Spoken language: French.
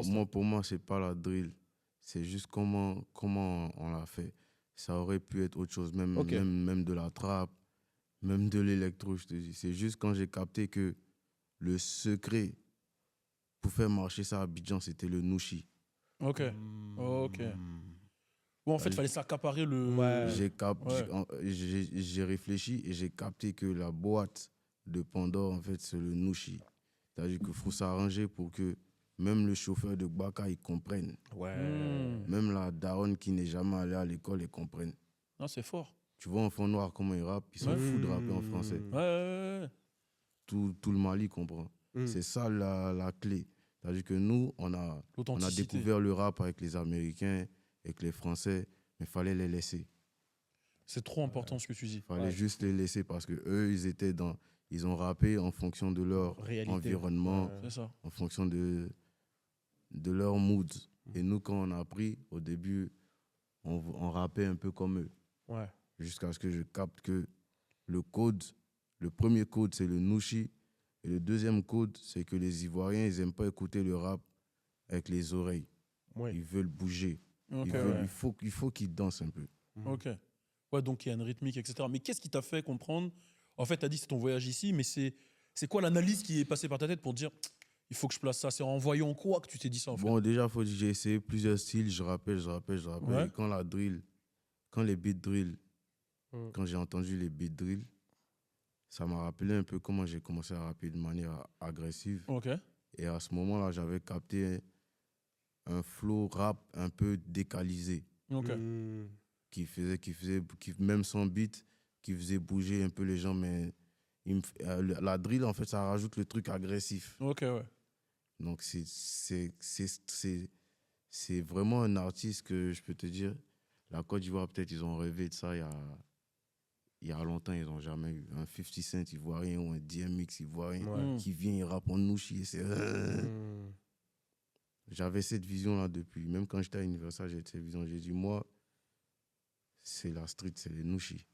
sens. Pour moi, c'est pas la drill. C'est juste comment on l'a fait. Ça aurait pu être autre chose, même de la trappe, même de l'électro, je te dis. C'est juste quand j'ai capté que le secret pour faire marcher ça à Abidjan, c'était le nouchi. Ok. Bon, en fait, il fallait s'accaparer le... Ouais. J'ai réfléchi et j'ai capté que la boîte de Pandore, en fait, c'est le nouchi. C'est-à-dire qu'il faut s'arranger pour que même le chauffeur de Baka, il comprenne. Ouais. Même la daronne qui n'est jamais allée à l'école, elle comprenne. Non, c'est fort. Tu vois en fond noir comment il rappe, ils s'en foutent de rapper en français. Ouais. Tout le Mali comprend. C'est ça la clé. C'est-à-dire que nous, on a découvert le rap avec les Américains, avec les Français, mais il fallait les laisser. C'est trop important ce que tu dis. Il fallait juste les laisser parce que eux, ils ont rappé en fonction de leur environnement, en fonction de leur mood. Et nous, quand on a appris, au début, on rappait un peu comme eux. Ouais. Jusqu'à ce que je capte que le premier code, c'est le nouchi. Et le deuxième code, c'est que les Ivoiriens, ils n'aiment pas écouter le rap avec les oreilles. Ouais. Ils veulent bouger. Il faut qu'ils dansent un peu. Ok. Ouais, donc il y a une rythmique, etc. Mais qu'est-ce qui t'a fait comprendre? En fait, tu as dit c'est ton voyage ici, mais c'est quoi l'analyse qui est passée par ta tête pour dire il faut que je place ça? C'est en voyant quoi que tu t'es dit ça en fait? Bon, déjà, faut dire, j'ai essayé plusieurs styles. Je rappelle. Ouais. Et quand les beats drill, quand j'ai entendu les beats drill, ça m'a rappelé un peu comment j'ai commencé à rapper de manière agressive. Ok. Et à ce moment-là, j'avais capté un flow rap un peu décalisé. Ok. Même sans beat, qui faisait bouger un peu les gens. Mais la drill, en fait, ça rajoute le truc agressif. Ok, ouais. Donc, c'est vraiment un artiste que je peux te dire, la Côte d'Ivoire, peut-être, ils ont rêvé de ça il y a longtemps, ils n'ont jamais eu. Un 50 Cent ivoirien ou un DMX ivoirien qui vient, il rappe en nouchi. J'avais cette vision-là depuis. Même quand j'étais à Universal, j'ai cette vision. J'ai dit, moi, c'est la street, c'est les nouchis.